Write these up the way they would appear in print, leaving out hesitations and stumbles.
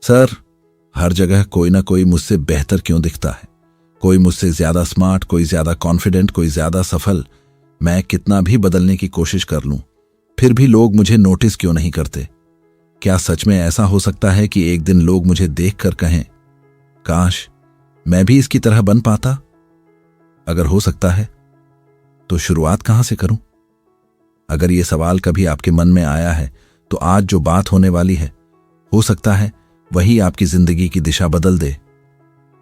Sir, हर जगह कोई ना कोई मुझसे बेहतर क्यों दिखता है? कोई मुझसे ज्यादा स्मार्ट, कोई ज्यादा कॉन्फिडेंट, कोई ज्यादा सफल। मैं कितना भी बदलने की कोशिश कर लूं, फिर भी लोग मुझे नोटिस क्यों नहीं करते? क्या सच में ऐसा हो सकता है कि एक दिन लोग मुझे देखकर कहें, काश मैं भी इसकी तरह बन पाता? अगर हो सकता है तो शुरुआत कहां से करूं? अगर ये सवाल कभी आपके मन में आया है तो आज जो बात होने वाली है, हो सकता है वही आपकी जिंदगी की दिशा बदल दे।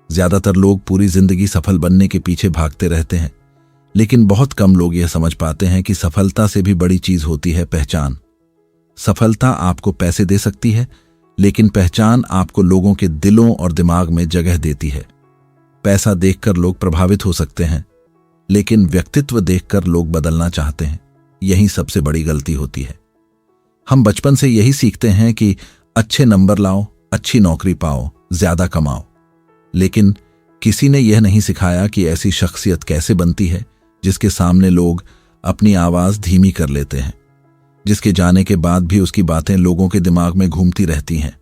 ज्यादातर लोग पूरी जिंदगी सफल बनने के पीछे भागते रहते हैं, लेकिन बहुत कम लोग यह समझ पाते हैं कि सफलता से भी बड़ी चीज होती है पहचान। सफलता आपको पैसे दे सकती है, लेकिन पहचान आपको लोगों के दिलों और दिमाग में जगह देती है। पैसा देखकर लोग प्रभावित हो सकते हैं, लेकिन व्यक्तित्व देखकर लोग बदलना चाहते हैं। यही सबसे बड़ी गलती होती है। हम बचपन से यही सीखते हैं कि अच्छे नंबर लाओ, अच्छी नौकरी पाओ, ज्यादा कमाओ, लेकिन किसी ने यह नहीं सिखाया कि ऐसी शख्सियत कैसे बनती है जिसके सामने लोग अपनी आवाज धीमी कर लेते हैं, जिसके जाने के बाद भी उसकी बातें लोगों के दिमाग में घूमती रहती हैं,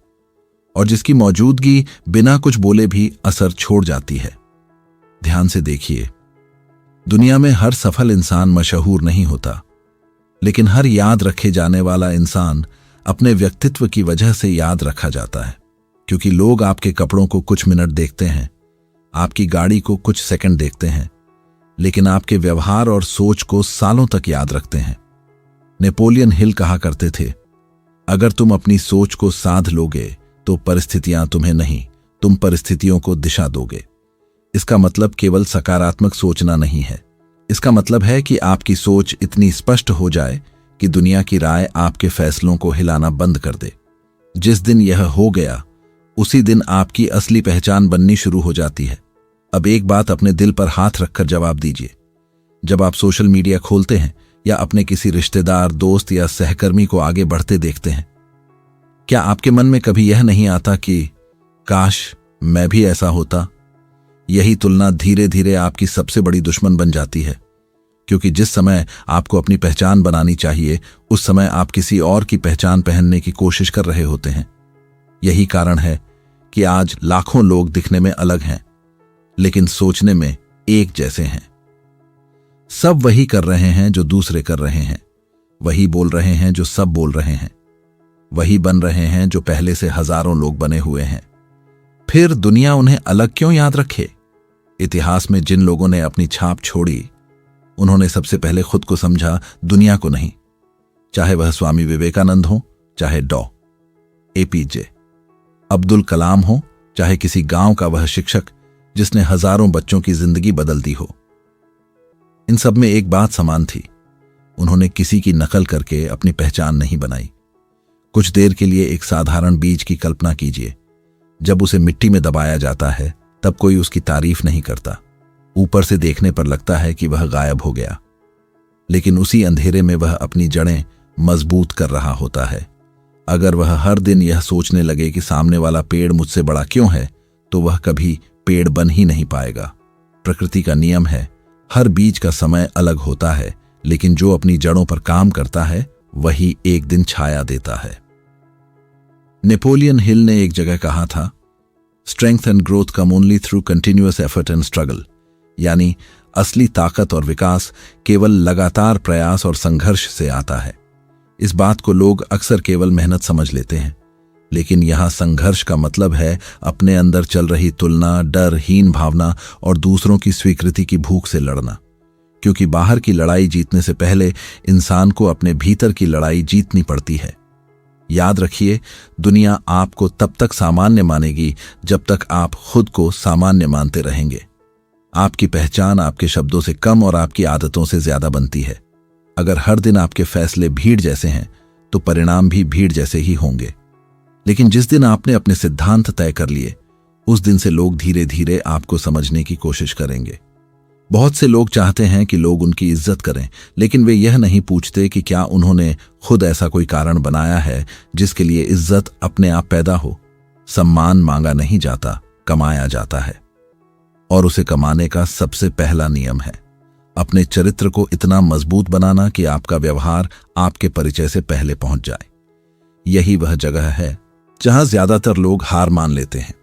और जिसकी मौजूदगी बिना कुछ बोले भी असर छोड़ जाती है। ध्यान से देखिए, दुनिया में हर सफल इंसान मशहूर नहीं होता, लेकिन हर याद रखे जाने वाला इंसान अपने व्यक्तित्व की वजह से याद रखा जाता है। क्योंकि लोग आपके कपड़ों को कुछ मिनट देखते हैं, आपकी गाड़ी को कुछ सेकंड देखते हैं, लेकिन आपके व्यवहार और सोच को सालों तक याद रखते हैं। नेपोलियन हिल कहा करते थे, अगर तुम अपनी सोच को साध लोगे तो परिस्थितियां तुम्हें नहीं, तुम परिस्थितियों को दिशा दोगे। इसका मतलब केवल सकारात्मक सोचना नहीं है। इसका मतलब है कि आपकी सोच इतनी स्पष्ट हो जाए कि दुनिया की राय आपके फैसलों को हिलाना बंद कर दे। जिस दिन यह हो गया, उसी दिन आपकी असली पहचान बननी शुरू हो जाती है। अब एक बात अपने दिल पर हाथ रखकर जवाब दीजिए। जब आप सोशल मीडिया खोलते हैं या अपने किसी रिश्तेदार, दोस्त या सहकर्मी को आगे बढ़ते देखते हैं, क्या आपके मन में कभी यह नहीं आता कि काश मैं भी ऐसा होता? यही तुलना धीरे धीरे आपकी सबसे बड़ी दुश्मन बन जाती है, क्योंकि जिस समय आपको अपनी पहचान बनानी चाहिए, उस समय आप किसी और की पहचान पहनने की कोशिश कर रहे होते हैं। यही कारण है कि आज लाखों लोग दिखने में अलग हैं, लेकिन सोचने में एक जैसे हैं। सब वही कर रहे हैं जो दूसरे कर रहे हैं, वही बोल रहे हैं जो सब बोल रहे हैं, वही बन रहे हैं जो पहले से हजारों लोग बने हुए हैं। फिर दुनिया उन्हें अलग क्यों याद रखे? इतिहास में जिन लोगों ने अपनी छाप छोड़ी, उन्होंने सबसे पहले खुद को समझा, दुनिया को नहीं। चाहे वह स्वामी विवेकानंद हो, चाहे डॉ. APJ अब्दुल कलाम हो, चाहे किसी गांव का वह शिक्षक जिसने हजारों बच्चों की जिंदगी बदल दी हो। इन सब में एक बात समान थी, उन्होंने किसी की नकल करके अपनी पहचान नहीं बनाई। कुछ देर के लिए एक साधारण बीज की कल्पना कीजिए। जब उसे मिट्टी में दबाया जाता है, तब कोई उसकी तारीफ नहीं करता। ऊपर से देखने पर लगता है कि वह गायब हो गया, लेकिन उसी अंधेरे में वह अपनी जड़ें मजबूत कर रहा होता है। अगर वह हर दिन यह सोचने लगे कि सामने वाला पेड़ मुझसे बड़ा क्यों है, तो वह कभी पेड़ बन ही नहीं पाएगा। प्रकृति का नियम है, हर बीज का समय अलग होता है, लेकिन जो अपनी जड़ों पर काम करता है वही एक दिन छाया देता है। नेपोलियन हिल ने एक जगह कहा था, strength and growth come only through continuous effort and struggle, यानी असली ताकत और विकास केवल लगातार प्रयास और संघर्ष से आता है। इस बात को लोग अक्सर केवल मेहनत समझ लेते हैं, लेकिन यहां संघर्ष का मतलब है अपने अंदर चल रही तुलना, डर, हीन भावना और दूसरों की स्वीकृति की भूख से लड़ना। क्योंकि बाहर की लड़ाई जीतने से पहले इंसान को अपने भीतर की लड़ाई जीतनी पड़ती है। याद रखिए, दुनिया आपको तब तक सामान्य मानेगी जब तक आप खुद को सामान्य मानते रहेंगे। आपकी पहचान आपके शब्दों से कम और आपकी आदतों से ज्यादा बनती है। अगर हर दिन आपके फैसले भीड़ जैसे हैं, तो परिणाम भी भीड़ जैसे ही होंगे। लेकिन जिस दिन आपने अपने सिद्धांत तय कर लिए, उस दिन से लोग धीरे धीरे आपको समझने की कोशिश करेंगे। बहुत से लोग चाहते हैं कि लोग उनकी इज्जत करें, लेकिन वे यह नहीं पूछते कि क्या उन्होंने खुद ऐसा कोई कारण बनाया है जिसके लिए इज्जत अपने आप पैदा हो। सम्मान मांगा नहीं जाता, कमाया जाता है। और उसे कमाने का सबसे पहला नियम है अपने चरित्र को इतना मजबूत बनाना कि आपका व्यवहार आपके परिचय से पहले पहुंच जाए। यही वह जगह है जहां ज्यादातर लोग हार मान लेते हैं,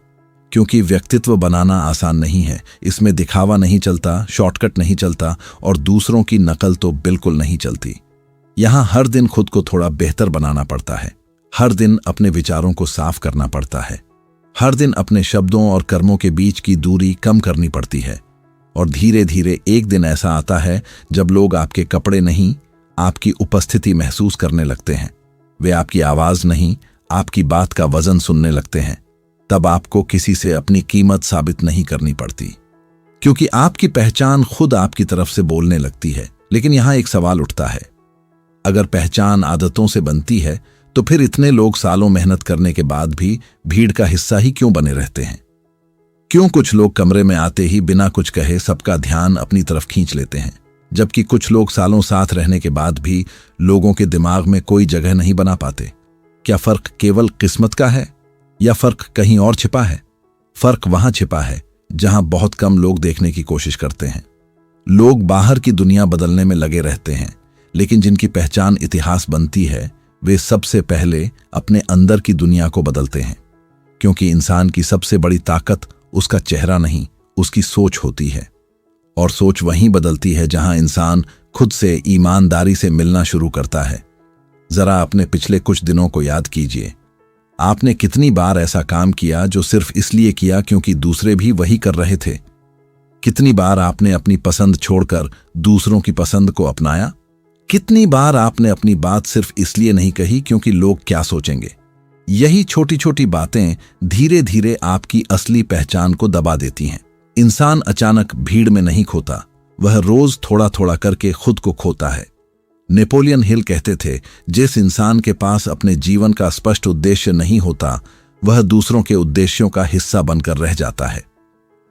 क्योंकि व्यक्तित्व बनाना आसान नहीं है। इसमें दिखावा नहीं चलता, शॉर्टकट नहीं चलता और दूसरों की नकल तो बिल्कुल नहीं चलती। यहां हर दिन खुद को थोड़ा बेहतर बनाना पड़ता है, हर दिन अपने विचारों को साफ करना पड़ता है, हर दिन अपने शब्दों और कर्मों के बीच की दूरी कम करनी पड़ती है। और धीरे धीरे एक दिन ऐसा आता है जब लोग आपके कपड़े नहीं, आपकी उपस्थिति महसूस करने लगते हैं। वे आपकी आवाज नहीं, आपकी बात का वजन सुनने लगते हैं। तब आपको किसी से अपनी कीमत साबित नहीं करनी पड़ती, क्योंकि आपकी पहचान खुद आपकी तरफ से बोलने लगती है। लेकिन यहां एक सवाल उठता है, अगर पहचान आदतों से बनती है तो फिर इतने लोग सालों मेहनत करने के बाद भी भीड़ का हिस्सा ही क्यों बने रहते हैं? क्यों कुछ लोग कमरे में आते ही बिना कुछ कहे सबका ध्यान अपनी तरफ खींच लेते हैं, जबकि कुछ लोग सालों साथ रहने के बाद भी लोगों के दिमाग में कोई जगह नहीं बना पाते? क्या फर्क केवल किस्मत का है या फर्क कहीं और छिपा है? फर्क वहां छिपा है जहां बहुत कम लोग देखने की कोशिश करते हैं। लोग बाहर की दुनिया बदलने में लगे रहते हैं, लेकिन जिनकी पहचान इतिहास बनती है वे सबसे पहले अपने अंदर की दुनिया को बदलते हैं, क्योंकि इंसान की सबसे बड़ी ताकत उसका चेहरा नहीं, उसकी सोच होती है। और सोच वहीं बदलती है जहां इंसान खुद से ईमानदारी से मिलना शुरू करता है। जरा अपने पिछले कुछ दिनों को याद कीजिए। आपने कितनी बार ऐसा काम किया जो सिर्फ इसलिए किया क्योंकि दूसरे भी वही कर रहे थे? कितनी बार आपने अपनी पसंद छोड़कर दूसरों की पसंद को अपनाया? कितनी बार आपने अपनी बात सिर्फ इसलिए नहीं कही क्योंकि लोग क्या सोचेंगे? यही छोटी छोटी बातें धीरे धीरे आपकी असली पहचान को दबा देती हैं। इंसान अचानक भीड़ में नहीं खोता, वह रोज थोड़ा थोड़ा करके खुद को खोता है। नेपोलियन हिल कहते थे, जिस इंसान के पास अपने जीवन का स्पष्ट उद्देश्य नहीं होता वह दूसरों के उद्देश्यों का हिस्सा बनकर रह जाता है।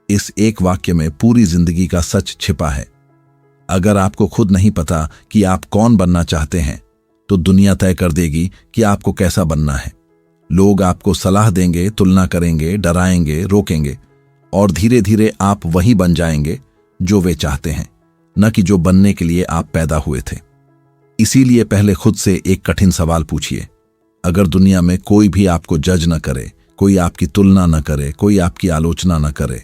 इस एक वाक्य में पूरी जिंदगी का सच छिपा है। अगर आपको खुद नहीं पता कि आप कौन बनना चाहते हैं तो दुनिया तय कर देगी कि आपको कैसा बनना है। लोग आपको सलाह देंगे, तुलना करेंगे, डराएंगे, रोकेंगे और धीरे धीरे आप वही बन जाएंगे जो वे चाहते हैं, न कि जो बनने के लिए आप पैदा हुए थे। इसीलिए पहले खुद से एक कठिन सवाल पूछिए। अगर दुनिया में कोई भी आपको जज न करे, कोई आपकी तुलना न करे, कोई आपकी आलोचना न करे,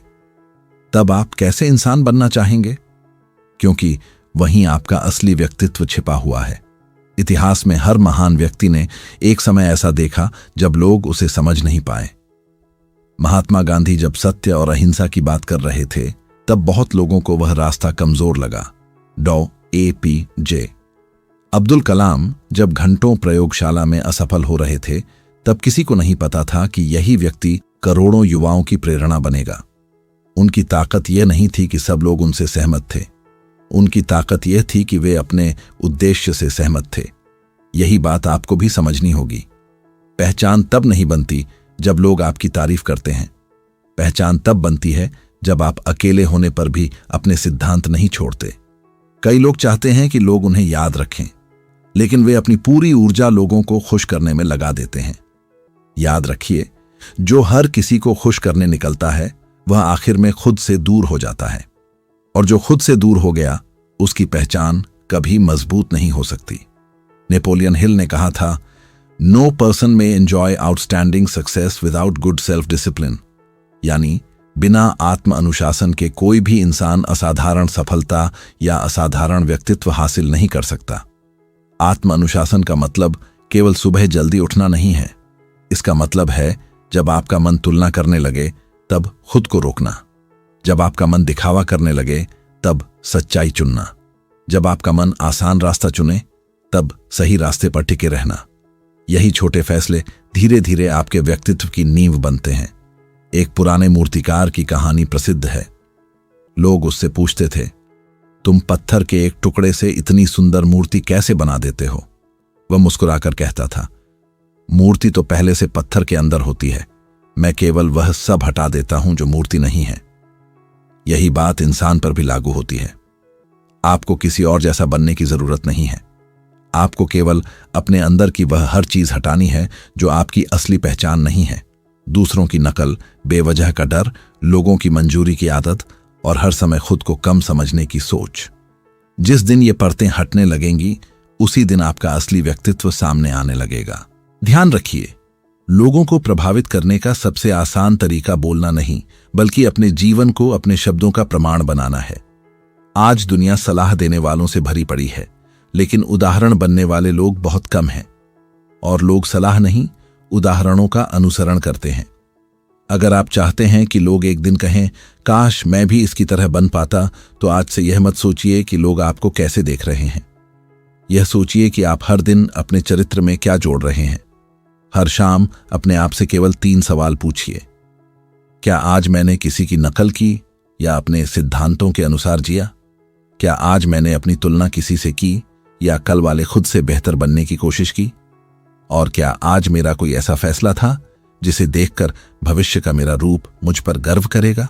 तब आप कैसे इंसान बनना चाहेंगे? क्योंकि वहीं आपका असली व्यक्तित्व छिपा हुआ है। इतिहास में हर महान व्यक्ति ने एक समय ऐसा देखा जब लोग उसे समझ नहीं पाए। महात्मा गांधी जब सत्य और अहिंसा की बात कर रहे थे तब बहुत लोगों को वह रास्ता कमजोर लगा। डॉ.ए.पी.जे. अब्दुल कलाम जब घंटों प्रयोगशाला में असफल हो रहे थे तब किसी को नहीं पता था कि यही व्यक्ति करोड़ों युवाओं की प्रेरणा बनेगा। उनकी ताकत यह नहीं थी कि सब लोग उनसे सहमत थे, उनकी ताकत यह थी कि वे अपने उद्देश्य से सहमत थे। यही बात आपको भी समझनी होगी। पहचान तब नहीं बनती जब लोग आपकी तारीफ करते हैं। पहचान तब बनती है जब आप अकेले होने पर भी अपने सिद्धांत नहीं छोड़ते। कई लोग चाहते हैं कि लोग उन्हें याद रखें, लेकिन वे अपनी पूरी ऊर्जा लोगों को खुश करने में लगा देते हैं। याद रखिए, जो हर किसी को खुश करने निकलता है वह आखिर में खुद से दूर हो जाता है, और जो खुद से दूर हो गया उसकी पहचान कभी मजबूत नहीं हो सकती। नेपोलियन हिल ने कहा था, नो पर्सन में enjoy outstanding success without good self discipline, यानी बिना आत्म अनुशासन के कोई भी इंसान असाधारण सफलता या असाधारण व्यक्तित्व हासिल नहीं कर सकता। आत्म अनुशासन का मतलब केवल सुबह जल्दी उठना नहीं है। इसका मतलब है जब आपका मन तुलना करने लगे तब खुद को रोकना, जब आपका मन दिखावा करने लगे तब सच्चाई चुनना, जब आपका मन आसान रास्ता चुने तब सही रास्ते पर टिके रहना। यही छोटे फैसले धीरे धीरे आपके व्यक्तित्व की नींव बनते हैं। एक पुराने मूर्तिकार की कहानी प्रसिद्ध है। लोग उससे पूछते थे, तुम पत्थर के एक टुकड़े से इतनी सुंदर मूर्ति कैसे बना देते हो? वह मुस्कुराकर कहता था, मूर्ति तो पहले से पत्थर के अंदर होती है, मैं केवल वह सब हटा देता हूं जो मूर्ति नहीं है। यही बात इंसान पर भी लागू होती है। आपको किसी और जैसा बनने की जरूरत नहीं है। आपको केवल अपने अंदर की वह हर चीज हटानी है जो आपकी असली पहचान नहीं है। दूसरों की नकल, बेवजह का डर, लोगों की मंजूरी की आदत और हर समय खुद को कम समझने की सोच। जिस दिन ये परतें हटने लगेंगी उसी दिन आपका असली व्यक्तित्व सामने आने लगेगा। ध्यान रखिए, लोगों को प्रभावित करने का सबसे आसान तरीका बोलना नहीं, बल्कि अपने जीवन को अपने शब्दों का प्रमाण बनाना है। आज दुनिया सलाह देने वालों से भरी पड़ी है, लेकिन उदाहरण बनने वाले लोग बहुत कम हैं। और लोग सलाह नहीं, उदाहरणों का अनुसरण करते हैं। अगर आप चाहते हैं कि लोग एक दिन कहें, काश मैं भी इसकी तरह बन पाता, तो आज से यह मत सोचिए कि लोग आपको कैसे देख रहे हैं। यह सोचिए कि आप हर दिन अपने चरित्र में क्या जोड़ रहे हैं। हर शाम अपने आप से केवल 3 सवाल पूछिए। क्या आज मैंने किसी की नकल की या अपने सिद्धांतों के अनुसार जिया? क्या आज मैंने अपनी तुलना किसी से की या कल वाले खुद से बेहतर बनने की कोशिश की? और क्या आज मेरा कोई ऐसा फैसला था जिसे देखकर भविष्य का मेरा रूप मुझ पर गर्व करेगा?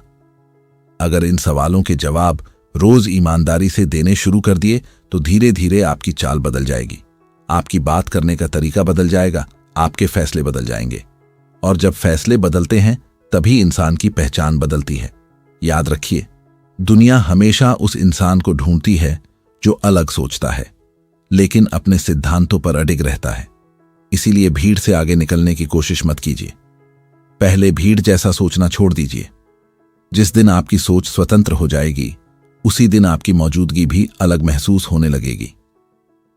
अगर इन सवालों के जवाब रोज ईमानदारी से देने शुरू कर दिए तो धीरे धीरे आपकी चाल बदल जाएगी, आपकी बात करने का तरीका बदल जाएगा, आपके फैसले बदल जाएंगे। और जब फैसले बदलते हैं तभी इंसान की पहचान बदलती है। याद रखिए, दुनिया हमेशा उस इंसान को ढूंढती है जो अलग सोचता है, लेकिन अपने सिद्धांतों पर अडिग रहता है। इसीलिए भीड़ से आगे निकलने की कोशिश मत कीजिए। पहले भीड़ जैसा सोचना छोड़ दीजिए। जिस दिन आपकी सोच स्वतंत्र हो जाएगी, उसी दिन आपकी मौजूदगी भी अलग महसूस होने लगेगी।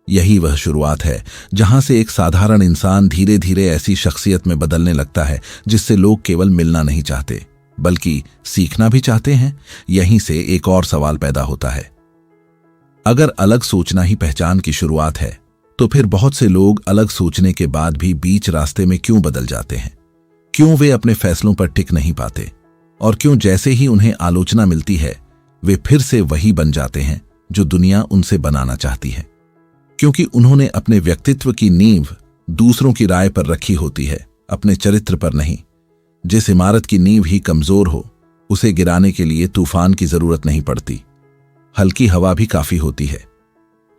यही वह शुरुआत है जहां से एक साधारण इंसान धीरे धीरे ऐसी शख्सियत में बदलने लगता है जिससे लोग केवल मिलना नहीं चाहते, बल्कि सीखना भी चाहते हैं। यहीं से एक और सवाल पैदा होता है, अगर अलग सोचना ही पहचान की शुरुआत है, तो फिर बहुत से लोग अलग सोचने के बाद भी बीच रास्ते में क्यों बदल जाते हैं? क्यों वे अपने फैसलों पर टिक नहीं पाते? और क्यों जैसे ही उन्हें आलोचना मिलती है वे फिर से वही बन जाते हैं जो दुनिया उनसे बनाना चाहती है? क्योंकि उन्होंने अपने व्यक्तित्व की नींव दूसरों की राय पर रखी होती है, अपने चरित्र पर नहीं। जिस इमारत की नींव ही कमजोर हो, उसे गिराने के लिए तूफान की जरूरत नहीं पड़ती, हल्की हवा भी काफी होती है।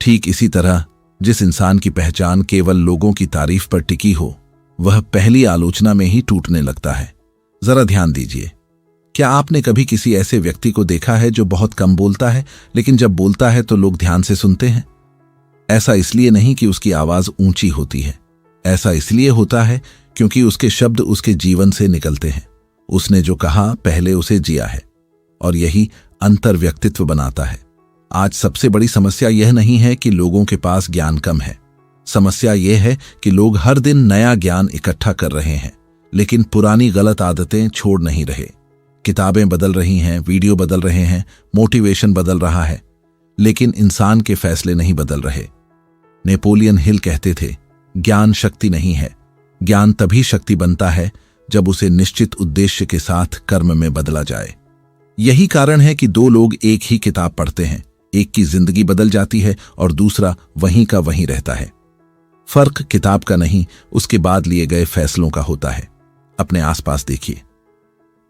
ठीक इसी तरह जिस इंसान की पहचान केवल लोगों की तारीफ पर टिकी हो, वह पहली आलोचना में ही टूटने लगता है। जरा ध्यान दीजिए, क्या आपने कभी किसी ऐसे व्यक्ति को देखा है जो बहुत कम बोलता है, लेकिन जब बोलता है तो लोग ध्यान से सुनते हैं? ऐसा इसलिए नहीं कि उसकी आवाज ऊंची होती है, ऐसा इसलिए होता है क्योंकि उसके शब्द उसके जीवन से निकलते हैं। उसने जो कहा पहले उसे जिया है, और यही अंतर व्यक्तित्व बनाता है। आज सबसे बड़ी समस्या यह नहीं है कि लोगों के पास ज्ञान कम है, समस्या यह है कि लोग हर दिन नया ज्ञान इकट्ठा कर रहे हैं, लेकिन पुरानी गलत आदतें छोड़ नहीं रहे। किताबें बदल रही हैं, वीडियो बदल रहे हैं, मोटिवेशन बदल रहा है, लेकिन इंसान के फैसले नहीं बदल रहे। नेपोलियन हिल कहते थे, ज्ञान शक्ति नहीं है, ज्ञान तभी शक्ति बनता है जब उसे निश्चित उद्देश्य के साथ कर्म में बदला जाए। यही कारण है कि 2 लोग एक ही किताब पढ़ते हैं, एक की जिंदगी बदल जाती है और दूसरा वहीं का वहीं रहता है। फर्क किताब का नहीं, उसके बाद लिए गए फैसलों का होता है। अपने आसपास देखिए,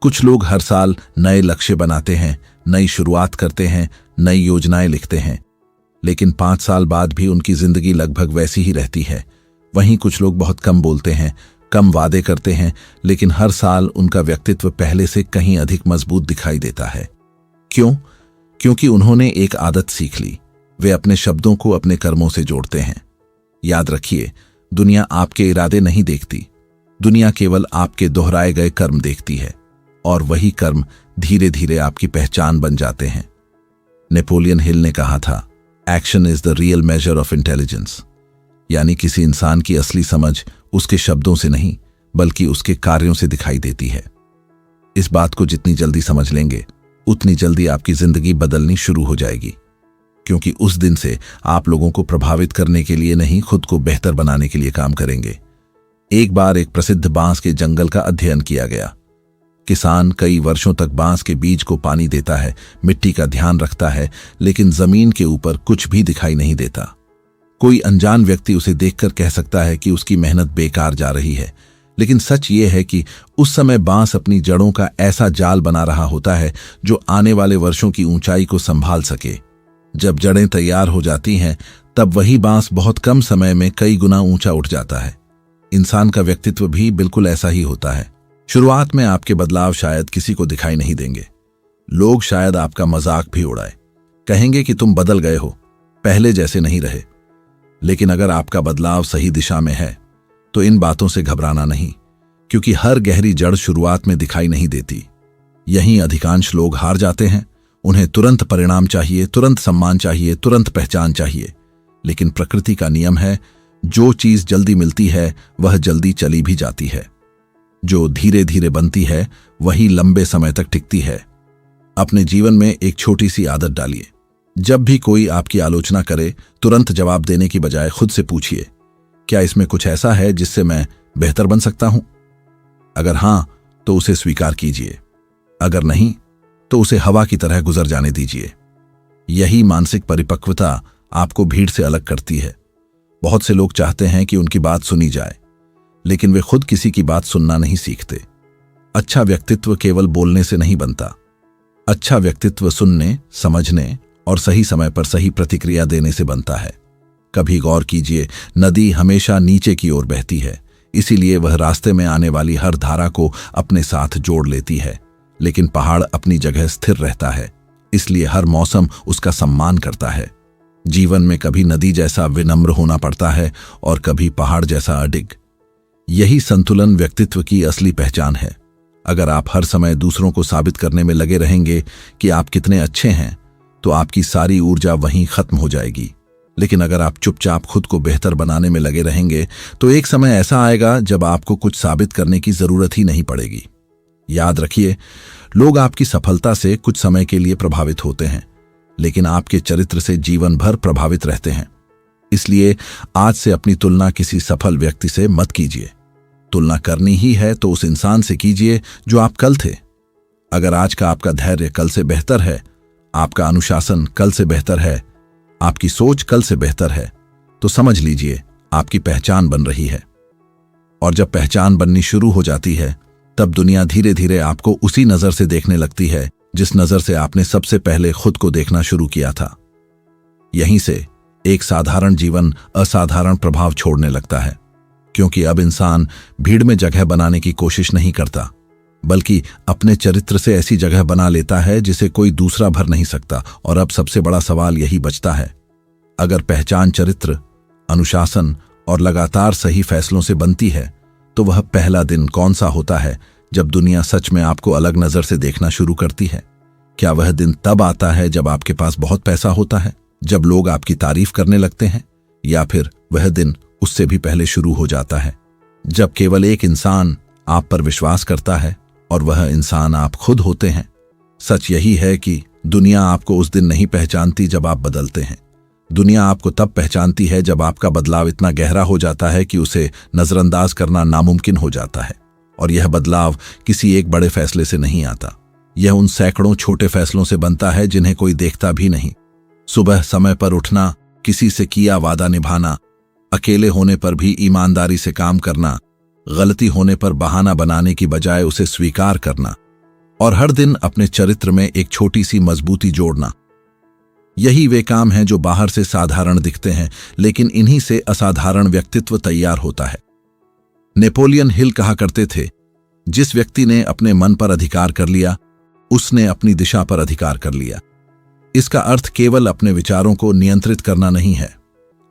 कुछ लोग हर साल नए लक्ष्य बनाते हैं, नई शुरुआत करते हैं, नई योजनाएं लिखते हैं, लेकिन 5 साल बाद भी उनकी जिंदगी लगभग वैसी ही रहती है। वहीं कुछ लोग बहुत कम बोलते हैं, कम वादे करते हैं, लेकिन हर साल उनका व्यक्तित्व पहले से कहीं अधिक मजबूत दिखाई देता है। क्यों? क्योंकि उन्होंने एक आदत सीख ली, वे अपने शब्दों को अपने कर्मों से जोड़ते हैं। याद रखिए, दुनिया आपके इरादे नहीं देखती, दुनिया केवल आपके दोहराए गए कर्म देखती है, और वही कर्म धीरे धीरे आपकी पहचान बन जाते हैं। नेपोलियन हिल ने कहा था, action is the real measure of intelligence, यानी किसी इंसान की असली समझ उसके शब्दों से नहीं, बल्कि उसके कार्यों से दिखाई देती है। इस बात को जितनी जल्दी समझ लेंगे, उतनी जल्दी आपकी जिंदगी बदलनी शुरू हो जाएगी, क्योंकि उस दिन से आप लोगों को प्रभावित करने के लिए नहीं, खुद को बेहतर बनाने के लिए काम करेंगे। एक बार एक प्रसिद्ध बांस के जंगल का अध्ययन किया गया। किसान कई वर्षों तक बांस के बीज को पानी देता है, मिट्टी का ध्यान रखता है, लेकिन जमीन के ऊपर कुछ भी दिखाई नहीं देता। कोई अनजान व्यक्ति उसे देखकर कह सकता है कि उसकी मेहनत बेकार जा रही है, लेकिन सच ये है कि उस समय बांस अपनी जड़ों का ऐसा जाल बना रहा होता है जो आने वाले वर्षों की ऊंचाई को संभाल सके। जब जड़ें तैयार हो जाती हैं, तब वही बांस बहुत कम समय में कई गुना ऊंचा उठ जाता है। इंसान का व्यक्तित्व भी बिल्कुल ऐसा ही होता है। शुरुआत में आपके बदलाव शायद किसी को दिखाई नहीं देंगे। लोग शायद आपका मजाक भी उड़ाए, कहेंगे कि तुम बदल गए हो, पहले जैसे नहीं रहे। लेकिन अगर आपका बदलाव सही दिशा में है, तो इन बातों से घबराना नहीं, क्योंकि हर गहरी जड़ शुरुआत में दिखाई नहीं देती। यहीं अधिकांश लोग हार जाते हैं। उन्हें तुरंत परिणाम चाहिए, तुरंत सम्मान चाहिए, तुरंत पहचान चाहिए। लेकिन प्रकृति का नियम है, जो चीज जल्दी मिलती है वह जल्दी चली भी जाती है। जो धीरे धीरे बनती है वही लंबे समय तक टिकती है। अपने जीवन में एक छोटी सी आदत डालिए। जब भी कोई आपकी आलोचना करे, तुरंत जवाब देने की बजाय खुद से पूछिए, क्या इसमें कुछ ऐसा है जिससे मैं बेहतर बन सकता हूं? अगर हां, तो उसे स्वीकार कीजिए। अगर नहीं, तो उसे हवा की तरह गुजर जाने दीजिए। यही मानसिक परिपक्वता आपको भीड़ से अलग करती है। बहुत से लोग चाहते हैं कि उनकी बात सुनी जाए, लेकिन वे खुद किसी की बात सुनना नहीं सीखते। अच्छा व्यक्तित्व केवल बोलने से नहीं बनता। अच्छा व्यक्तित्व सुनने, समझने और सही समय पर सही प्रतिक्रिया देने से बनता है। कभी गौर कीजिए, नदी हमेशा नीचे की ओर बहती है, इसीलिए वह रास्ते में आने वाली हर धारा को अपने साथ जोड़ लेती है। लेकिन पहाड़ अपनी जगह स्थिर रहता है, इसलिए हर मौसम उसका सम्मान करता है। जीवन में कभी नदी जैसा विनम्र होना पड़ता है और कभी पहाड़ जैसा अडिग। यही संतुलन व्यक्तित्व की असली पहचान है। अगर आप हर समय दूसरों को साबित करने में लगे रहेंगे कि आप कितने अच्छे हैं, तो आपकी सारी ऊर्जा वहीं खत्म हो जाएगी। लेकिन अगर आप चुपचाप खुद को बेहतर बनाने में लगे रहेंगे, तो एक समय ऐसा आएगा जब आपको कुछ साबित करने की जरूरत ही नहीं पड़ेगी। याद रखिए, लोग आपकी सफलता से कुछ समय के लिए प्रभावित होते हैं, लेकिन आपके चरित्र से जीवन भर प्रभावित रहते हैं। इसलिए आज से अपनी तुलना किसी सफल व्यक्ति से मत कीजिए। तुलना करनी ही है तो उस इंसान से कीजिए जो आप कल थे। अगर आज का आपका धैर्य कल से बेहतर है, आपका अनुशासन कल से बेहतर है, आपकी सोच कल से बेहतर है, तो समझ लीजिए आपकी पहचान बन रही है। और जब पहचान बननी शुरू हो जाती है, तब दुनिया धीरे धीरे आपको उसी नजर से देखने लगती है जिस नजर से आपने सबसे पहले खुद को देखना शुरू किया था। यहीं से एक साधारण जीवन असाधारण प्रभाव छोड़ने लगता है, क्योंकि अब इंसान भीड़ में जगह बनाने की कोशिश नहीं करता, बल्कि अपने चरित्र से ऐसी जगह बना लेता है जिसे कोई दूसरा भर नहीं सकता। और अब सबसे बड़ा सवाल यही बचता है, अगर पहचान चरित्र, अनुशासन और लगातार सही फैसलों से बनती है, तो वह पहला दिन कौन सा होता है जब दुनिया सच में आपको अलग नजर से देखना शुरू करती है? क्या वह दिन तब आता है जब आपके पास बहुत पैसा होता है, जब लोग आपकी तारीफ करने लगते हैं, या फिर वह दिन उससे भी पहले शुरू हो जाता है जब केवल एक इंसान आप पर विश्वास करता है और वह इंसान आप खुद होते हैं? सच यही है कि दुनिया आपको उस दिन नहीं पहचानती जब आप बदलते हैं। दुनिया आपको तब पहचानती है जब आपका बदलाव इतना गहरा हो जाता है कि उसे नजरअंदाज करना नामुमकिन हो जाता है। और यह बदलाव किसी एक बड़े फैसले से नहीं आता, यह उन सैकड़ों छोटे फैसलों से बनता है जिन्हें कोई देखता भी नहीं। सुबह समय पर उठना, किसी से किया वादा निभाना, अकेले होने पर भी ईमानदारी से काम करना, गलती होने पर बहाना बनाने की बजाय उसे स्वीकार करना, और हर दिन अपने चरित्र में एक छोटी सी मजबूती जोड़ना। यही वे काम हैं जो बाहर से साधारण दिखते हैं, लेकिन इन्हीं से असाधारण व्यक्तित्व तैयार होता है। नेपोलियन हिल कहा करते थे, जिस व्यक्ति ने अपने मन पर अधिकार कर लिया, उसने अपनी दिशा पर अधिकार कर लिया। इसका अर्थ केवल अपने विचारों को नियंत्रित करना नहीं है।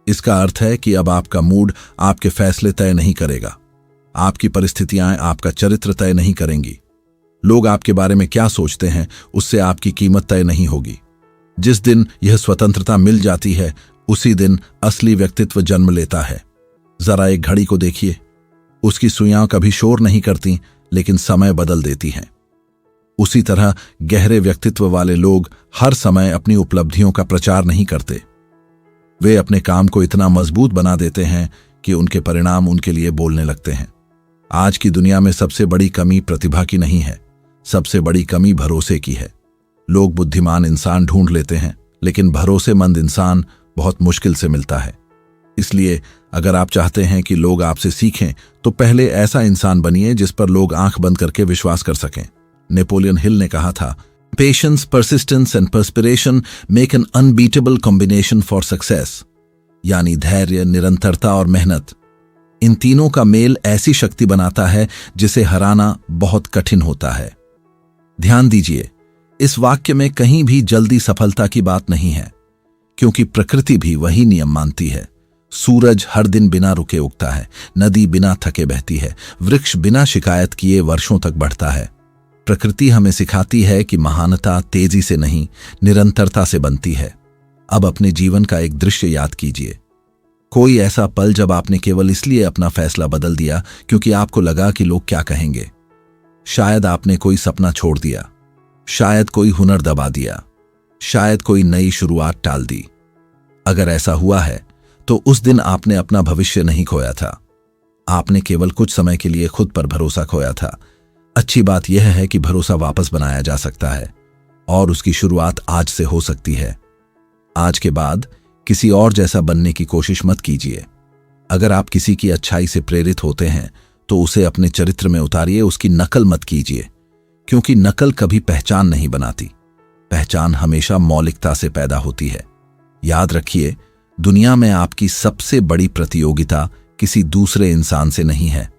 इसका अर्थ है कि अब आपका मूड आपके फैसले तय नहीं करेगा, आपकी परिस्थितियां आपका चरित्र तय नहीं करेंगी। लोग आपके बारे में क्या सोचते हैं, उससे आपकी कीमत तय नहीं होगी। जिस दिन यह स्वतंत्रता मिल जाती है, उसी दिन असली व्यक्तित्व जन्म लेता है। जरा एक घड़ी को देखिए, उसकी सुइयां कभी शोर नहीं करती, लेकिन समय बदल देती हैं। उसी तरह गहरे व्यक्तित्व वाले लोग हर समय अपनी उपलब्धियों का प्रचार नहीं करते। वे अपने काम को इतना मजबूत बना देते हैं कि उनके परिणाम उनके लिए बोलने लगते हैं। आज की दुनिया में सबसे बड़ी कमी प्रतिभा की नहीं है, सबसे बड़ी कमी भरोसे की है। लोग बुद्धिमान इंसान ढूंढ लेते हैं, लेकिन भरोसेमंद इंसान बहुत मुश्किल से मिलता है। इसलिए अगर आप चाहते हैं कि लोग आपसे सीखें, तो पहले ऐसा इंसान बनिए जिस पर लोग आंख बंद करके विश्वास कर सकें। नेपोलियन हिल ने कहा था, patience, persistence and perspiration make an unbeatable combination for success. यानी धैर्य, निरंतरता और मेहनत, इन तीनों का मेल ऐसी शक्ति बनाता है जिसे हराना बहुत कठिन होता है। ध्यान दीजिए, इस वाक्य में कहीं भी जल्दी सफलता की बात नहीं है, क्योंकि प्रकृति भी वही नियम मानती है। सूरज हर दिन बिना रुके उगता है, नदी बिना थके बहती है, वृक्ष बिना शिकायत किए वर्षों तक बढ़ता है। प्रकृति हमें सिखाती है कि महानता तेजी से नहीं, निरंतरता से बनती है। अब अपने जीवन का एक दृश्य याद कीजिए। कोई ऐसा पल जब आपने केवल इसलिए अपना फैसला बदल दिया क्योंकि आपको लगा कि लोग क्या कहेंगे। शायद आपने कोई सपना छोड़ दिया, शायद कोई हुनर दबा दिया, शायद कोई नई शुरुआत टाल दी। अगर ऐसा हुआ है तो उस दिन आपने अपना भविष्य नहीं खोया था, आपने केवल कुछ समय के लिए खुद पर भरोसा खोया था। अच्छी बात यह है कि भरोसा वापस बनाया जा सकता है और उसकी शुरुआत आज से हो सकती है। आज के बाद किसी और जैसा बनने की कोशिश मत कीजिए। अगर आप किसी की अच्छाई से प्रेरित होते हैं तो उसे अपने चरित्र में उतारिए, उसकी नकल मत कीजिए, क्योंकि नकल कभी पहचान नहीं बनाती। पहचान हमेशा मौलिकता से पैदा होती है। याद रखिए, दुनिया में आपकी सबसे बड़ी प्रतियोगिता किसी दूसरे इंसान से नहीं है।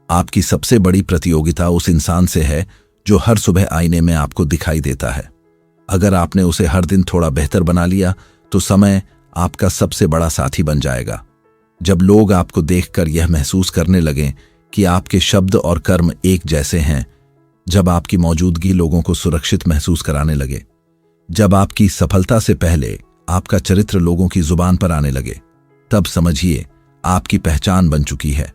आपकी सबसे बड़ी प्रतियोगिता उस इंसान से है जो हर सुबह आईने में आपको दिखाई देता है। अगर आपने उसे हर दिन थोड़ा बेहतर बना लिया तो समय आपका सबसे बड़ा साथी बन जाएगा। जब लोग आपको देखकर यह महसूस करने लगें कि आपके शब्द और कर्म एक जैसे हैं, जब आपकी मौजूदगी लोगों को सुरक्षित महसूस कराने लगे, जब आपकी सफलता से पहले आपका चरित्र लोगों की जुबान पर आने लगे, तब समझिए आपकी पहचान बन चुकी है।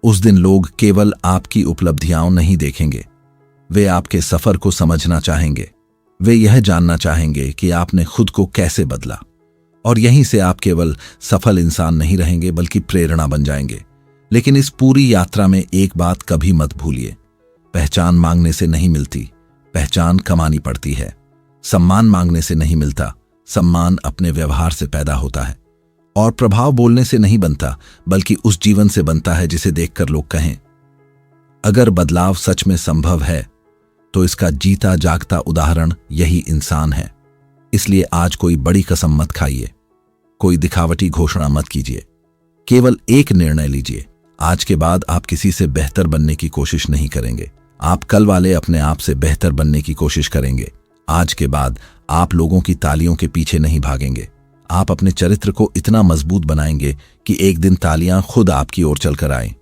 उस दिन लोग केवल आपकी उपलब्धियां नहीं देखेंगे, वे आपके सफर को समझना चाहेंगे। वे यह जानना चाहेंगे कि आपने खुद को कैसे बदला, और यहीं से आप केवल सफल इंसान नहीं रहेंगे बल्कि प्रेरणा बन जाएंगे। लेकिन इस पूरी यात्रा में एक बात कभी मत भूलिए, पहचान मांगने से नहीं मिलती, पहचान कमानी पड़ती है। सम्मान मांगने से नहीं मिलता, सम्मान अपने व्यवहार से पैदा होता है। और प्रभाव बोलने से नहीं बनता, बल्कि उस जीवन से बनता है जिसे देखकर लोग कहें। अगर बदलाव सच में संभव है तो इसका जीता जागता उदाहरण यही इंसान है। इसलिए आज कोई बड़ी कसम मत खाइए, कोई दिखावटी घोषणा मत कीजिए। केवल एक निर्णय लीजिए, आज के बाद आप किसी से बेहतर बनने की कोशिश नहीं करेंगे, आप कल वाले अपने आप से बेहतर बनने की कोशिश करेंगे। आज के बाद आप लोगों की तालियों के पीछे नहीं भागेंगे, आप अपने चरित्र को इतना मजबूत बनाएंगे कि एक दिन तालियां खुद आपकी ओर चलकर आएं।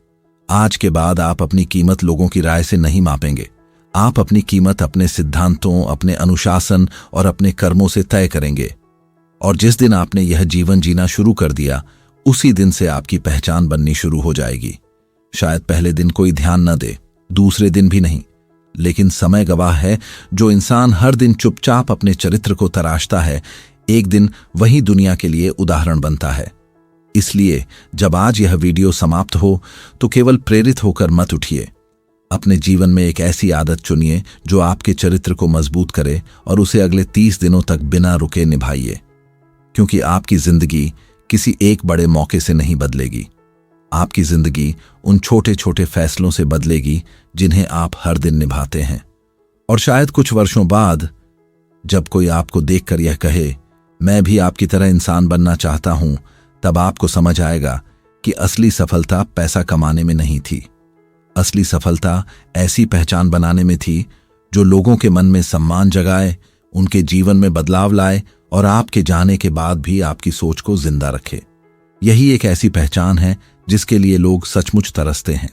आज के बाद आप अपनी कीमत लोगों की राय से नहीं मापेंगे, आप अपनी कीमत अपने सिद्धांतों, अपने अनुशासन और अपने कर्मों से तय करेंगे। और जिस दिन आपने यह जीवन जीना शुरू कर दिया, उसी दिन से आपकी पहचान बननी शुरू हो जाएगी। शायद पहले दिन कोई ध्यान न दे, दूसरे दिन भी नहीं, लेकिन समय गवाह है, जो इंसान हर दिन चुपचाप अपने चरित्र को तराशता है, एक दिन वही दुनिया के लिए उदाहरण बनता है। इसलिए जब आज यह वीडियो समाप्त हो तो केवल प्रेरित होकर मत उठिए। अपने जीवन में एक ऐसी आदत चुनिए जो आपके चरित्र को मजबूत करे और उसे अगले 30 दिनों तक बिना रुके निभाइए। क्योंकि आपकी जिंदगी किसी एक बड़े मौके से नहीं बदलेगी, आपकी जिंदगी उन छोटे छोटे फैसलों से बदलेगी जिन्हें आप हर दिन निभाते हैं। और शायद कुछ वर्षों बाद जब कोई आपको देखकर यह कहे, मैं भी आपकी तरह इंसान बनना चाहता हूं, तब आपको समझ आएगा कि असली सफलता पैसा कमाने में नहीं थी। असली सफलता ऐसी पहचान बनाने में थी जो लोगों के मन में सम्मान जगाए, उनके जीवन में बदलाव लाए और आपके जाने के बाद भी आपकी सोच को जिंदा रखे। यही एक ऐसी पहचान है जिसके लिए लोग सचमुच तरसते हैं।